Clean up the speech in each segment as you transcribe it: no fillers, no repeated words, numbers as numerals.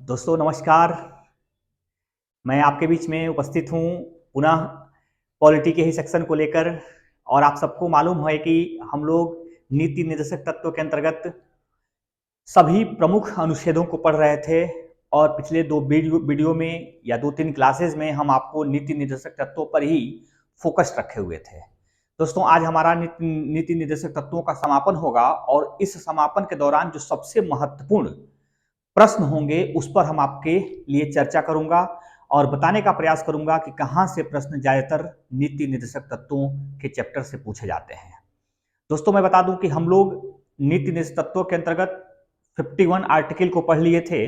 दोस्तों नमस्कार। मैं आपके बीच में उपस्थित हूँ पुनः पॉलिटी के ही सेक्शन को लेकर। और आप सबको मालूम है कि हम लोग नीति निर्देशक तत्व के अंतर्गत सभी प्रमुख अनुच्छेदों को पढ़ रहे थे और पिछले दो वीडियो में या 2-3 क्लासेस में हम आपको नीति निर्देशक तत्वों पर ही फोकस रखे हुए थे। दोस्तों आज हमारा नीति निर्देशक तत्वों का समापन होगा और इस समापन के दौरान जो सबसे महत्वपूर्ण प्रश्न होंगे उस पर हम आपके लिए चर्चा करूंगा और बताने का प्रयास करूंगा कि कहां से प्रश्न ज्यादातर नीति निर्देशक तत्वों के चैप्टर से पूछे जाते हैं। दोस्तों मैं बता दूं कि हम लोग नीति निर्देशक तत्वों के अंतर्गत 51 आर्टिकल को पढ़ लिए थे।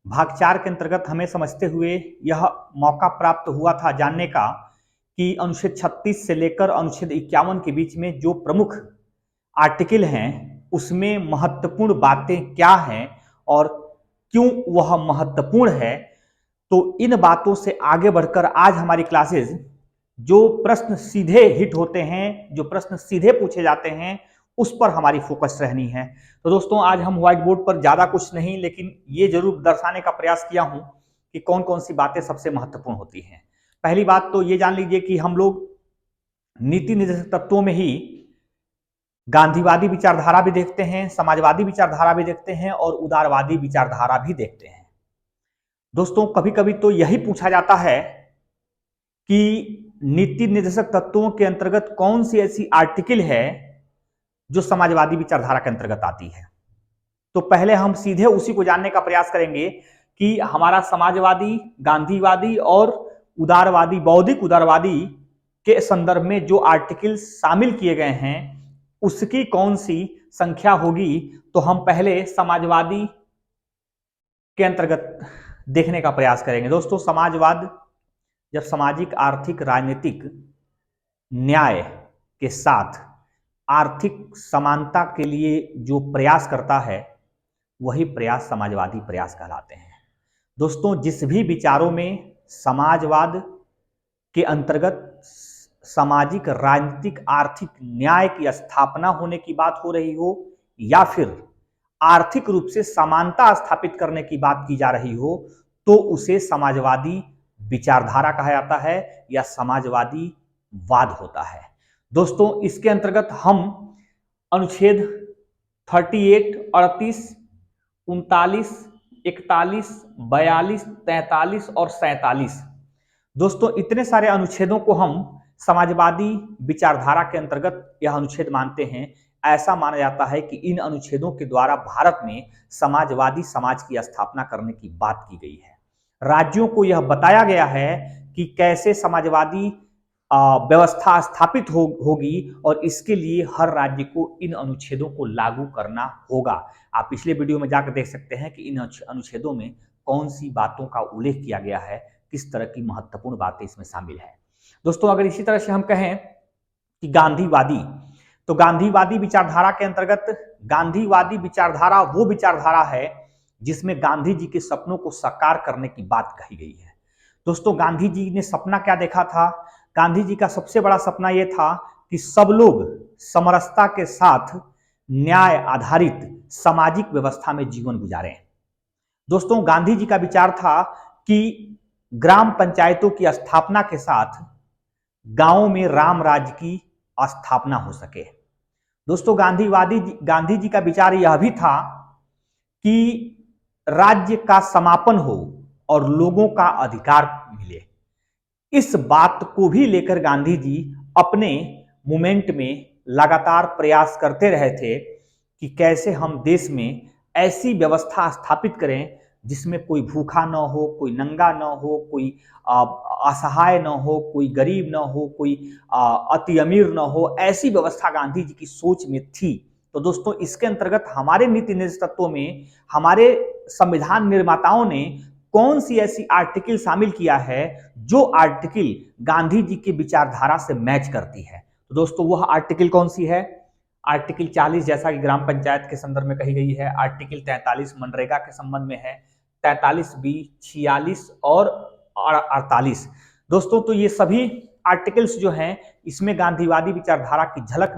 भाग 4 के अंतर्गत हमें समझते हुए यह मौका प्राप्त हुआ था जानने का कि अनुच्छेद 36 से लेकर अनुच्छेद 51 के बीच में जो प्रमुख आर्टिकल हैं उसमें महत्वपूर्ण बातें क्या हैं और क्यों वह महत्वपूर्ण है। तो इन बातों से आगे बढ़कर आज हमारी क्लासेस जो प्रश्न सीधे हिट होते हैं, जो प्रश्न सीधे पूछे जाते हैं, उस पर हमारी फोकस रहनी है। तो दोस्तों आज हम व्हाइट बोर्ड पर ज्यादा कुछ नहीं लेकिन ये जरूर दर्शाने का प्रयास किया हूं कि कौन कौन सी बातें सबसे महत्वपूर्ण होती हैं। पहली बात तो ये जान लीजिए कि हम लोग नीति निर्देशक तत्वों में ही गांधीवादी विचारधारा भी देखते हैं, समाजवादी विचारधारा भी देखते हैं और उदारवादी विचारधारा भी देखते हैं। दोस्तों कभी कभी तो यही पूछा जाता है कि नीति निर्देशक तत्वों के अंतर्गत कौन सी ऐसी आर्टिकल है जो समाजवादी विचारधारा के अंतर्गत आती है। तो पहले हम सीधे उसी को जानने का प्रयास करेंगे कि हमारा समाजवादी, गांधीवादी और उदारवादी, बौद्धिक उदारवादी के संदर्भ में जो आर्टिकल शामिल किए गए हैं उसकी कौन सी संख्या होगी। तो हम पहले समाजवादी के अंतर्गत देखने का प्रयास करेंगे। दोस्तों समाजवाद जब सामाजिक, आर्थिक, राजनीतिक न्याय के साथ आर्थिक समानता के लिए जो प्रयास करता है वही प्रयास समाजवादी प्रयास कहलाते हैं। दोस्तों जिस भी विचारों में समाजवाद के अंतर्गत सामाजिक, राजनीतिक, आर्थिक न्याय की स्थापना होने की बात हो रही हो या फिर आर्थिक रूप से समानता स्थापित करने की बात की जा रही हो तो उसे समाजवादी विचारधारा कहा जाता है या समाजवादी वाद होता है। दोस्तों इसके अंतर्गत हम अनुच्छेद 38, 38, 39, 41, 42, 43 और 47 दोस्तों इतने सारे अनुच्छेदों को हम समाजवादी विचारधारा के अंतर्गत यह अनुच्छेद मानते हैं। ऐसा माना जाता है कि इन अनुच्छेदों के द्वारा भारत में समाजवादी समाज की स्थापना करने की बात की गई है। राज्यों को यह बताया गया है कि कैसे समाजवादी व्यवस्था स्थापित होगी और इसके लिए हर राज्य को इन अनुच्छेदों को लागू करना होगा। आप पिछले वीडियो में जाकर देख सकते हैं कि इन अनुच्छेदों में कौन सी बातों का उल्लेख किया गया है, किस तरह की महत्वपूर्ण बातें इसमें शामिल है। दोस्तों अगर इसी तरह से हम कहें कि गांधीवादी, तो गांधीवादी विचारधारा के अंतर्गत गांधीवादी विचारधारा वो विचारधारा है जिसमें गांधी जी के सपनों को साकार करने की बात कही गई है। दोस्तों गांधी जी ने सपना क्या देखा था? गांधी जी का सबसे बड़ा सपना यह था कि सब लोग समरसता के साथ न्याय आधारित सामाजिक व्यवस्था में जीवन गुजारें। दोस्तों गांधी जी का विचार था कि ग्राम पंचायतों की स्थापना के साथ गांवों में राम राज्य की स्थापना हो सके। दोस्तों गांधी जी का विचार यह भी था कि राज्य का समापन हो और लोगों का अधिकार मिले। इस बात को भी लेकर गांधी जी अपने मूवमेंट में लगातार प्रयास करते रहे थे कि कैसे हम देश में ऐसी व्यवस्था स्थापित करें जिसमें कोई भूखा न हो, कोई नंगा न हो, कोई असहाय न हो, कोई गरीब न हो, कोई अति अमीर न हो। ऐसी व्यवस्था गांधी जी की सोच में थी। तो दोस्तों इसके अंतर्गत हमारे नीति निर्देशक तत्वों में हमारे संविधान निर्माताओं ने कौन सी ऐसी आर्टिकल शामिल किया है जो आर्टिकल गांधी जी की विचारधारा से मैच करती है। तो दोस्तों वह आर्टिकल कौन सी है? आर्टिकल 40 जैसा कि ग्राम पंचायत के संदर्भ में कही गई है, आर्टिकल 43 मनरेगा के संबंध में है, 43B, 46 और 48। दोस्तों तो ये सभी आर्टिकल्स जो हैं इसमें गांधीवादी विचारधारा की झलक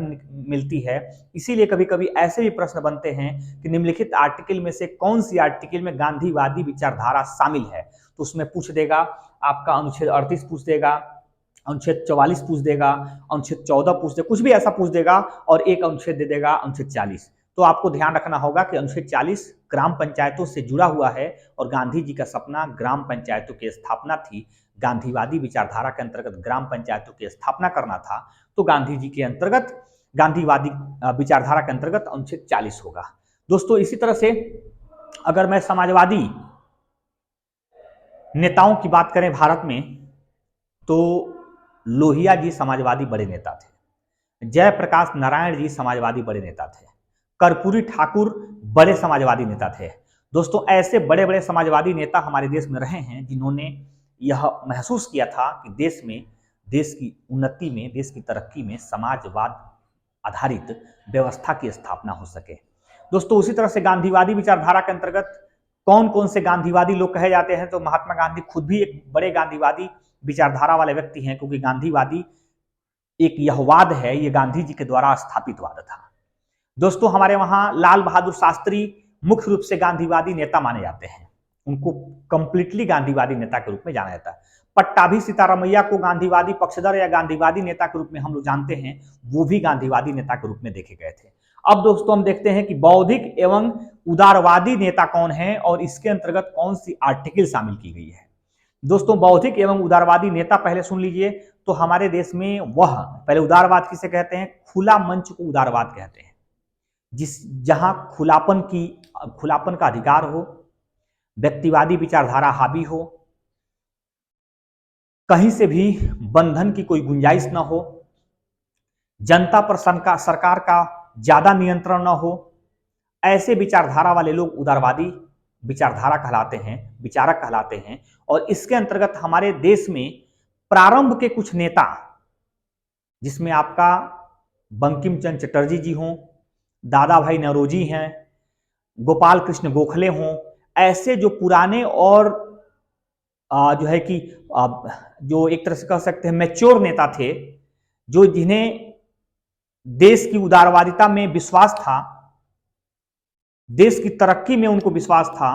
मिलती है। इसीलिए कभी कभी ऐसे भी प्रश्न बनते हैं कि निम्नलिखित आर्टिकल में से कौन सी आर्टिकल में गांधीवादी विचारधारा शामिल है, तो उसमें पूछ देगा आपका अनुच्छेद 38 पूछ देगा, अनुच्छेद 44 पूछ देगा, अनुच्छेद 14 पूछ देगा, कुछ भी ऐसा पूछ देगा और एक अनुच्छेद दे देगा अनुच्छेद 40। तो आपको ध्यान रखना होगा कि अनुच्छेद 40 ग्राम पंचायतों से जुड़ा हुआ है और गांधी जी का सपना ग्राम पंचायतों की स्थापना थी। गांधीवादी विचारधारा के अंतर्गत ग्राम पंचायतों की स्थापना करना था, तो गांधी जी के अंतर्गत गांधीवादी विचारधारा के अंतर्गत अनुच्छेद 40 होगा। दोस्तों इसी तरह से अगर मैं समाजवादी नेताओं की बात करें भारत में, तो लोहिया जी समाजवादी बड़े नेता थे, जयप्रकाश नारायण जी समाजवादी बड़े नेता थे, कर्पूरी ठाकुर बड़े समाजवादी नेता थे। दोस्तों ऐसे बड़े बड़े समाजवादी नेता हमारे देश में रहे हैं जिन्होंने यह महसूस किया था कि देश में, देश की उन्नति में, देश की तरक्की में समाजवाद आधारित व्यवस्था की स्थापना हो सके। दोस्तों उसी तरह से गांधीवादी विचारधारा के अंतर्गत कौन कौन से गांधीवादी लोग कहे जाते हैं, तो महात्मा गांधी खुद भी एक बड़े गांधीवादी विचारधारा वाले व्यक्ति हैं, क्योंकि गांधीवादी एक यह वाद है, ये गांधी जी के द्वारा स्थापित वाद था। दोस्तों हमारे वहां लाल बहादुर शास्त्री मुख्य रूप से गांधीवादी नेता माने जाते हैं, उनको कंप्लीटली गांधीवादी नेता के रूप में जाना जाता है। पट्टाभी सीतारामैया को गांधीवादी पक्षधर या गांधीवादी नेता के रूप में हम लोग जानते हैं, वो भी गांधीवादी नेता के रूप में देखे गए थे। अब दोस्तों हम देखते हैं कि बौद्धिक एवं उदारवादी नेता कौन है और इसके अंतर्गत कौन सी आर्टिकल शामिल की गई है। दोस्तों बौद्धिक एवं उदारवादी नेता पहले सुन लीजिए, तो हमारे देश में वह पहले उदारवाद किसे कहते हैं, खुला मंच को उदारवाद कहते हैं, जहां खुलापन का अधिकार हो, व्यक्तिवादी विचारधारा हावी हो, कहीं से भी बंधन की कोई गुंजाइश न हो, जनता पर सरकार का ज्यादा नियंत्रण न हो, ऐसे विचारधारा वाले लोग उदारवादी विचारधारा कहलाते हैं, विचारक कहलाते हैं। और इसके अंतर्गत हमारे देश में प्रारंभ के कुछ नेता, जिसमें आपका बंकिम चंद्र चटर्जी जी हों, दादा भाई नौरोजी हैं, गोपाल कृष्ण गोखले हों, ऐसे जो पुराने और जो है कि जो एक तरह से कह सकते हैं मैच्योर नेता थे, जो जिन्हें देश की उदारवादिता में विश्वास था, देश की तरक्की में उनको विश्वास था,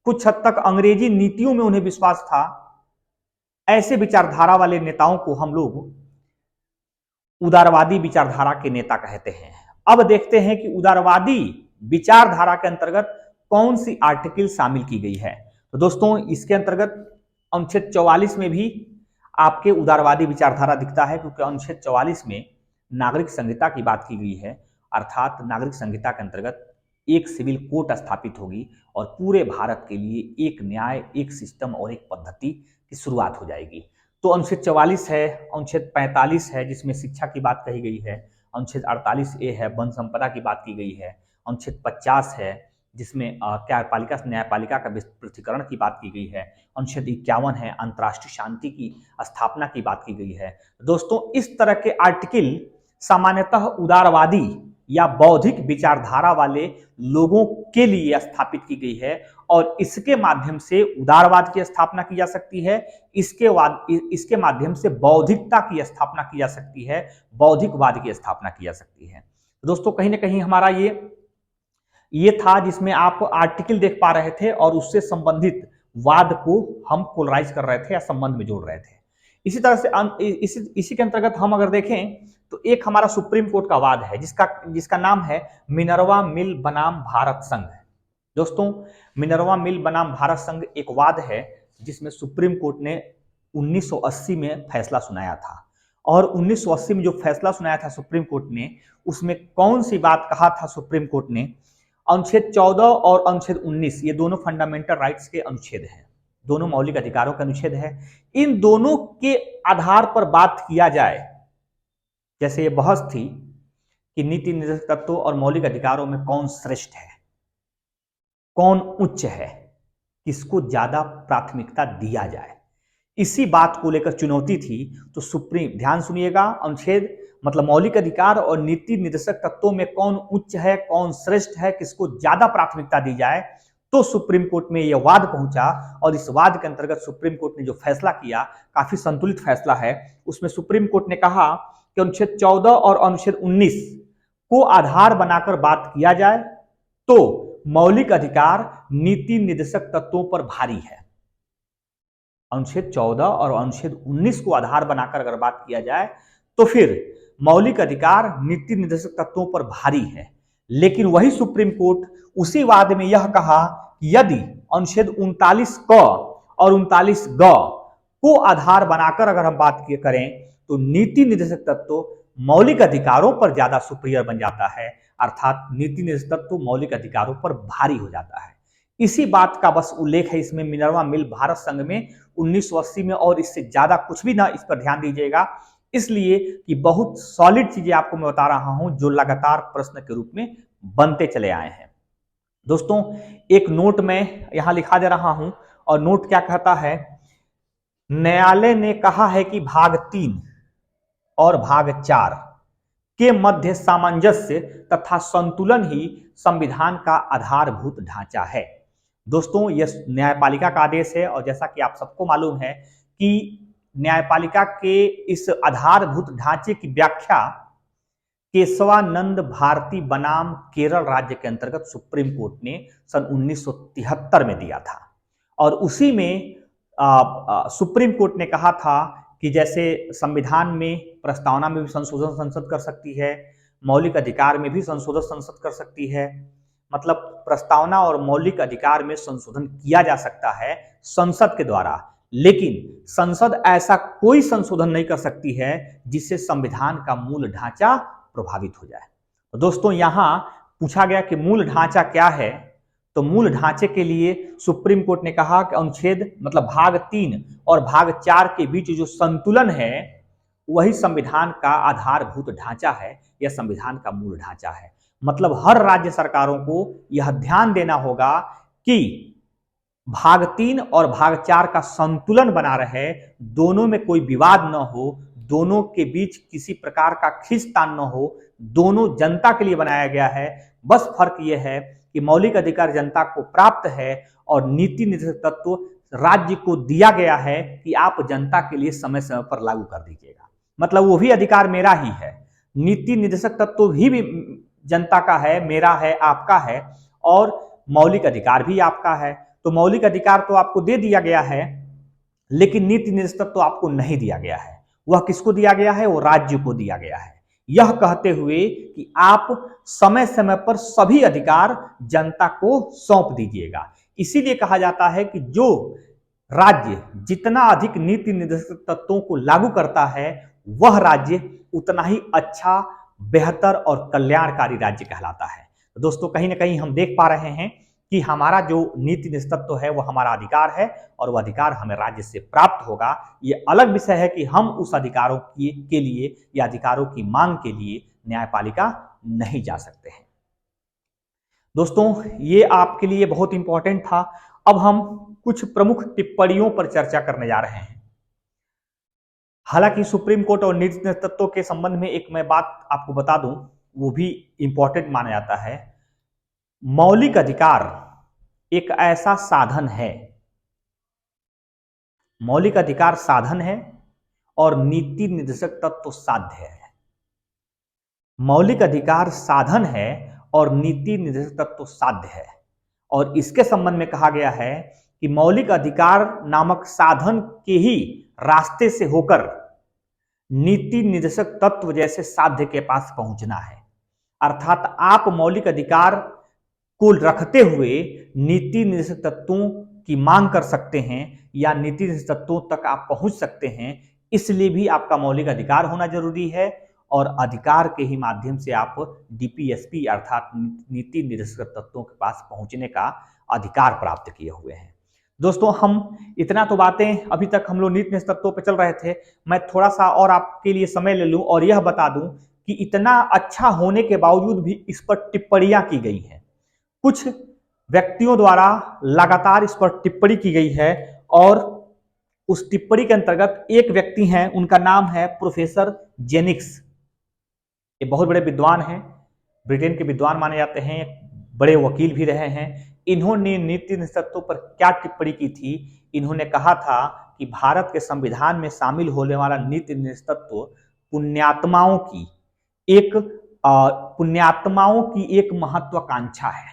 कुछ हद तक अंग्रेजी नीतियों में उन्हें विश्वास था, ऐसे विचारधारा वाले नेताओं को हम लोग उदारवादी विचारधारा के नेता कहते हैं। अब देखते हैं कि उदारवादी विचारधारा के अंतर्गत कौन सी आर्टिकल शामिल की गई है। तो दोस्तों इसके अंतर्गत अनुच्छेद 44 में भी आपके उदारवादी विचारधारा दिखता है, क्योंकि अनुच्छेद 44 में नागरिक संहिता की बात की गई है, अर्थात नागरिक संहिता के अंतर्गत एक सिविल कोर्ट स्थापित होगी और पूरे भारत के लिए एक न्याय, एक सिस्टम और एक पद्धति की शुरुआत हो जाएगी। तो अनुच्छेद 44 है, अनुच्छेद 45 है जिसमें शिक्षा की बात कही गई है, अनुच्छेद 48A है, वन संपदा की बात की गई है, अनुच्छेद 50 है जिसमें न्यायपालिका का पृथक्करण की बात की गई है, अनुच्छेद 51 है, अंतर्राष्ट्रीय शांति की स्थापना की बात की गई है। दोस्तों इस तरह के आर्टिकल सामान्यतः उदारवादी या बौद्धिक विचारधारा वाले लोगों के लिए स्थापित की गई है और इसके माध्यम से उदारवाद की स्थापना की जा सकती है, इसके माध्यम से बौद्धिकता की स्थापना की जा सकती है, बौद्धिकवाद की स्थापना की जा सकती है। दोस्तों कहीं ना कहीं हमारा ये था जिसमें आप आर्टिकल देख पा रहे थे और उससे संबंधित वाद को हम पोलराइज कर रहे थे या संबंध में जोड़ रहे थे। इसी तरह से इसी के अंतर्गत हम अगर देखें तो एक हमारा सुप्रीम कोर्ट का वाद है जिसका नाम है मिनर्वा मिल बनाम भारत संघ। दोस्तों मिनर्वा मिल बनाम भारत संघ एक वाद है जिसमें सुप्रीम कोर्ट ने 1980 में फैसला सुनाया था, और 1980 में जो फैसला सुनाया था सुप्रीम कोर्ट ने, उसमें कौन सी बात कहा था सुप्रीम कोर्ट ने, अनुच्छेद 14 और अनुच्छेद 19 ये दोनों फंडामेंटल राइट्स के अनुच्छेद हैं, दोनों मौलिक अधिकारों का अनुच्छेद है। इन दोनों के आधार पर बात किया जाए, जैसे ये बहस थी कि नीति निर्देशक तत्वों और मौलिक अधिकारों में कौन श्रेष्ठ है, कौन उच्च है, किसको ज्यादा प्राथमिकता दिया जाए, इसी बात को लेकर चुनौती थी। तो सुप्रीम, ध्यान सुनिएगा, अनुच्छेद मतलब मौलिक अधिकार और नीति निर्देशक तत्वों में कौन उच्च है, कौन श्रेष्ठ है, किसको ज्यादा प्राथमिकता दी जाए, तो सुप्रीम कोर्ट में यह वाद पहुंचा और इस वाद के अंतर्गत सुप्रीम कोर्ट ने जो फैसला किया, काफी संतुलित फैसला है। उसमें सुप्रीम कोर्ट ने कहा कि अनुच्छेद 14 और अनुच्छेद 19 को आधार बनाकर बात किया जाए तो मौलिक अधिकार नीति निर्देशक तत्वों पर भारी है। अनुच्छेद 14 और अनुच्छेद 19 को आधार बनाकर अगर बात किया जाए तो फिर मौलिक अधिकार नीति निर्देशक तत्वों पर भारी है। लेकिन वही सुप्रीम कोर्ट उसी वाद में यह कहा कि यदि अनुच्छेद 39 क और 39 ग को आधार बनाकर अगर हम बात करें तो नीति निर्देशक तत्व मौलिक अधिकारों पर ज्यादा सुपीरियर बन जाता है, अर्थात नीति निर्देशक तत्व मौलिक अधिकारों पर भारी हो जाता है। इसी बात का बस उल्लेख है इसमें मिनर्वा मिल भारत संघ में 1980 में, और इससे ज्यादा कुछ भी ना इस पर ध्यान दीजिएगा, इसलिए कि बहुत सॉलिड चीजें आपको मैं बता रहा हूं जो लगातार प्रश्न के रूप में बनते चले आए हैं। दोस्तों, एक नोट में यहां लिखा दे रहा हूं और नोट क्या कहता है, न्यायालय ने कहा है कि भाग 3 और भाग 4 के मध्य सामंजस्य तथा संतुलन ही संविधान का आधारभूत ढांचा है। दोस्तों, यह न्यायपालिका का आदेश है और जैसा कि आप सबको मालूम है कि न्यायपालिका के इस आधारभूत ढांचे की व्याख्या केशवानंद भारती बनाम केरल राज्य के अंतर्गत सुप्रीम कोर्ट ने सन 1973 में दिया था। और उसी में सुप्रीम कोर्ट ने कहा था कि जैसे संविधान में प्रस्तावना में भी संशोधन संसद कर सकती है, मौलिक अधिकार में भी संशोधन संसद कर सकती है, मतलब प्रस्तावना और मौलिक अधिकार में संशोधन किया जा सकता है संसद के द्वारा, लेकिन संसद ऐसा कोई संशोधन नहीं कर सकती है जिससे संविधान का मूल ढांचा प्रभावित हो जाए। तो दोस्तों, यहां पूछा गया कि मूल ढांचा क्या है, तो मूल ढांचे के लिए सुप्रीम कोर्ट ने कहा कि अनुच्छेद मतलब भाग 3 और भाग 4 के बीच जो संतुलन है वही संविधान का आधारभूत ढांचा है, यह संविधान का मूल ढांचा है। मतलब हर राज्य सरकारों को यह ध्यान देना होगा कि भाग 3 और भाग 4 का संतुलन बना रहे, दोनों में कोई विवाद न हो, दोनों के बीच किसी प्रकार का खींचतान न हो, दोनों जनता के लिए बनाया गया है। बस फर्क यह है कि मौलिक अधिकार जनता को प्राप्त है और नीति निर्देशक तत्व राज्य को दिया गया है कि आप जनता के लिए समय समय पर लागू कर दीजिएगा। मतलब वो भी अधिकार मेरा ही है, नीति निर्देशक तत्व भी जनता का है, मेरा है, आपका है, और मौलिक अधिकार भी आपका है। तो मौलिक अधिकार तो आपको दे दिया गया है, लेकिन नीति निर्देशक तत्व आपको नहीं दिया गया है। वह किसको दिया गया है? वो राज्य को दिया गया है, यह कहते हुए कि आप समय समय पर सभी अधिकार जनता को सौंप दीजिएगा। इसीलिए कहा जाता है कि जो राज्य जितना अधिक नीति निर्देशक तत्वों को लागू करता है वह राज्य उतना ही अच्छा, बेहतर और कल्याणकारी राज्य कहलाता है। तो दोस्तों, कहीं ना कहीं हम देख पा रहे हैं कि हमारा जो नीति निर्देशक तत्व है वह हमारा अधिकार है और वह अधिकार हमें राज्य से प्राप्त होगा। ये अलग विषय है कि हम उस अधिकारों के लिए या अधिकारों की मांग के लिए न्यायपालिका नहीं जा सकते हैं। दोस्तों, ये आपके लिए बहुत इंपॉर्टेंट था। अब हम कुछ प्रमुख टिप्पणियों पर चर्चा करने जा रहे हैं। हालांकि सुप्रीम कोर्ट और नीति निर्देशक तत्वों के संबंध में एक मैं बात आपको बता दूं, वो भी इंपॉर्टेंट माना जाता है। मौलिक अधिकार एक ऐसा साधन है, मौलिक अधिकार साधन है और नीति निर्देशक तत्व साध्य है। मौलिक अधिकार साधन है और नीति निर्देशक तत्व साध्य है, और इसके संबंध में कहा गया है कि मौलिक अधिकार नामक साधन के ही रास्ते से होकर नीति निर्देशक तत्व जैसे साध्य के पास पहुंचना है। अर्थात आप मौलिक अधिकार को रखते हुए नीति निर्देशक तत्वों की मांग कर सकते हैं या नीति निर्देशक तत्वों तक आप पहुंच सकते हैं। इसलिए भी आपका मौलिक अधिकार होना जरूरी है और अधिकार के ही माध्यम से आप डीपीएसपी अर्थात नीति निर्देशक तत्वों के पास पहुंचने का अधिकार प्राप्त किए हुए हैं। दोस्तों, हम इतना तो बातें अभी तक हम लोग नीति निर्देशक तत्वों पर चल रहे थे। मैं थोड़ा सा और आपके लिए समय ले लूं और यह बता दूं कि इतना अच्छा होने के बावजूद भी इस पर टिप्पणियां की गई हैं। कुछ व्यक्तियों द्वारा लगातार इस पर टिप्पणी की गई है और उस टिप्पणी के अंतर्गत एक व्यक्ति हैं, उनका नाम है प्रोफेसर जेनिक्स। ये बहुत बड़े विद्वान हैं, ब्रिटेन के विद्वान माने जाते हैं, बड़े वकील भी रहे हैं। इन्होंने नीति निषेधों पर क्या टिप्पणी की थी? इन्होंने कहा था कि भारत के संविधान में शामिल होने वाला नीति निषेध पुण्यात्माओं की एक पुण्यात्माओं की एक महत्वाकांक्षा है।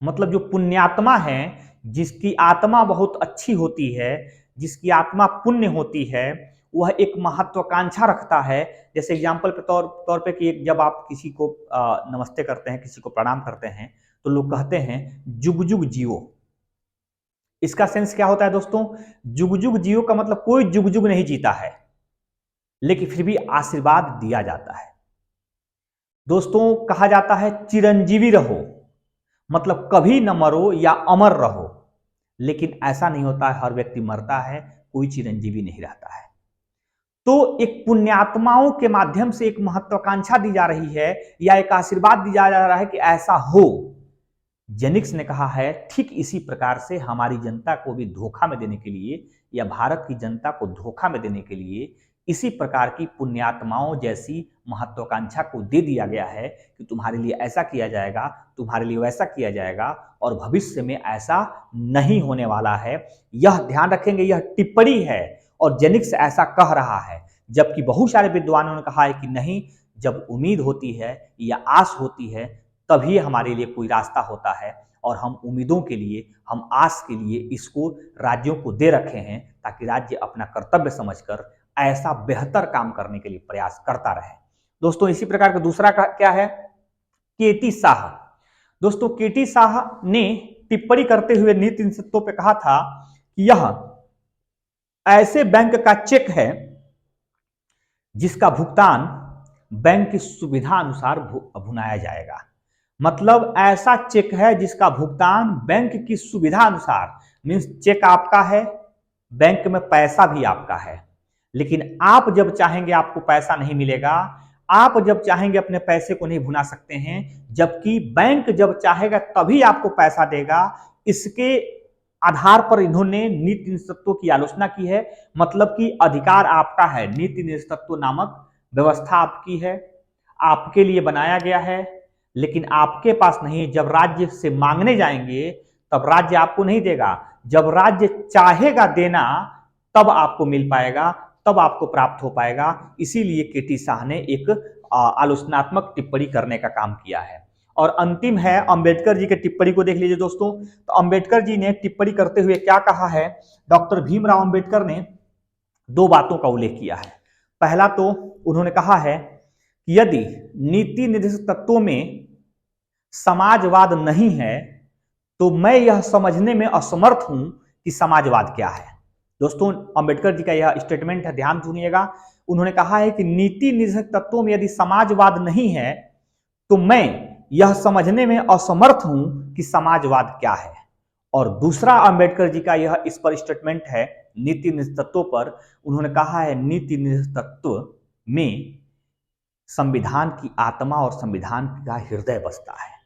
मतलब जो पुण्यात्मा है, जिसकी आत्मा बहुत अच्छी होती है, जिसकी आत्मा पुण्य होती है, वह एक महत्वाकांक्षा रखता है। जैसे एग्जाम्पल के तौर पे कि जब आप किसी को नमस्ते करते हैं, किसी को प्रणाम करते हैं, तो लोग कहते हैं जुग जुग जियो। इसका सेंस क्या होता है दोस्तों? जुग जुग जियो का मतलब कोई जुग जुग नहीं जीता है, लेकिन फिर भी आशीर्वाद दिया जाता है। दोस्तों, कहा जाता है चिरंजीवी रहो, मतलब कभी न मरो या अमर रहो। लेकिन ऐसा नहीं होता है, हर व्यक्ति मरता है, कोई चिरंजीवी नहीं रहता है। तो एक पुण्यात्माओं के माध्यम से एक महत्वाकांक्षा दी जा रही है या एक आशीर्वाद दिया जा रहा है कि ऐसा हो। जेनिक्स ने कहा है ठीक इसी प्रकार से हमारी जनता को भी धोखा में देने के लिए या भारत की जनता को धोखा में देने के लिए इसी प्रकार की पुण्यात्माओं जैसी महत्वाकांक्षा को दे दिया गया है कि तुम्हारे लिए ऐसा किया जाएगा, तुम्हारे लिए वैसा किया जाएगा और भविष्य में ऐसा नहीं होने वाला है। यह ध्यान रखेंगे, यह टिप्पणी है और जेनिक्स ऐसा कह रहा है, जबकि बहुत सारे विद्वानों ने कहा है कि नहीं, जब उम्मीद होती है या आस होती है तभी हमारे लिए कोई रास्ता होता है और हम उम्मीदों के लिए, हम आस के लिए इसको राज्यों को दे रखे हैं ताकि राज्य अपना कर्तव्य समझकर ऐसा बेहतर काम करने के लिए प्रयास करता रहे। दोस्तों, इसी प्रकार का दूसरा क्या है? केटी शाह। दोस्तों, केटी शाह ने टिप्पणी करते हुए नीति निषेधों पे कहा था कि यह ऐसे बैंक का चेक है जिसका भुगतान बैंक की सुविधा अनुसार भुनाया जाएगा। मतलब ऐसा चेक है जिसका भुगतान बैंक की सुविधा अनुसार, मीन्स चेक आपका है, बैंक में पैसा भी आपका है, लेकिन आप जब चाहेंगे आपको पैसा नहीं मिलेगा, आप जब चाहेंगे अपने पैसे को नहीं भुना सकते हैं, जबकि बैंक जब चाहेगा तभी आपको पैसा देगा। इसके आधार पर इन्होंने नीति निषेधों की आलोचना की है। मतलब कि अधिकार आपका है, नीति निषेधों नामक व्यवस्था आपकी है, आपके लिए बनाया गया है, लेकिन आपके पास नहीं। जब राज्य से मांगने जाएंगे तब राज्य आपको नहीं देगा, जब राज्य चाहेगा देना तब आपको मिल पाएगा, तब आपको प्राप्त हो पाएगा। इसीलिए केटी शाह ने एक आलोचनात्मक टिप्पणी करने का काम किया है। और अंतिम है, अंबेडकर जी के टिप्पणी को देख लीजिए दोस्तों। तो अंबेडकर जी ने टिप्पणी करते हुए क्या कहा है? डॉक्टर भीमराव अंबेडकर ने दो बातों का उल्लेख किया है। पहला तो उन्होंने कहा है कि यदि नीति निर्देशक तत्वों में समाजवाद नहीं है तो मैं यह समझने में असमर्थ हूं कि समाजवाद क्या है। दोस्तों, अंबेडकर जी का यह स्टेटमेंट है, ध्यान सुनिएगा। उन्होंने कहा है कि नीति निर्देशक तत्वों में यदि समाजवाद नहीं है तो मैं यह समझने में असमर्थ हूं कि समाजवाद क्या है। और दूसरा अंबेडकर जी का यह इस पर स्टेटमेंट है नीति निर्देशक तत्वों पर। उन्होंने कहा है नीति निर्देशक तत्व में संविधान की आत्मा और संविधान का हृदय बसता है।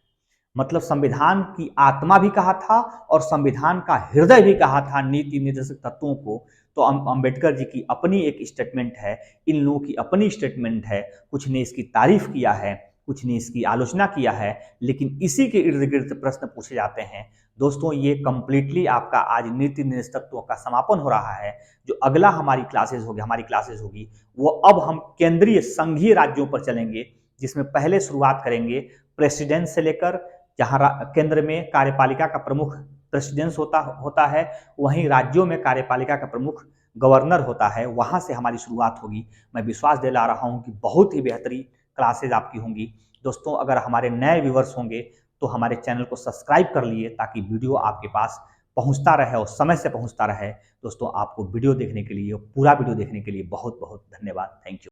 मतलब संविधान की आत्मा भी कहा था और संविधान का हृदय भी कहा था नीति निर्देशक तत्वों को। तो अंबेडकर जी की अपनी एक स्टेटमेंट है, इन लोगों की अपनी स्टेटमेंट है। कुछ ने इसकी तारीफ किया है, कुछ ने इसकी आलोचना किया है, लेकिन इसी के इर्द गिर्द प्रश्न पूछे जाते हैं। दोस्तों, ये कंप्लीटली आपका आज नीति निर्देशक तत्वों का समापन हो रहा है। जो अगला हमारी क्लासेस होगी वो अब हम केंद्रीय संघीय राज्यों पर चलेंगे, जिसमें पहले शुरुआत करेंगे प्रेसिडेंट से लेकर, जहां केंद्र में कार्यपालिका का प्रमुख प्रेसिडेंस होता है, वहीं राज्यों में कार्यपालिका का प्रमुख गवर्नर होता है। वहां से हमारी शुरुआत होगी। मैं विश्वास दिला रहा हूं कि बहुत ही बेहतरीन क्लासेज आपकी होंगी। दोस्तों, अगर हमारे नए व्यूवर्स होंगे तो हमारे चैनल को सब्सक्राइब कर लिए ताकि वीडियो आपके पास पहुंचता रहे और समय से पहुंचता रहे। दोस्तों, आपको वीडियो देखने के लिए, पूरा वीडियो देखने के लिए बहुत बहुत धन्यवाद। Thank you.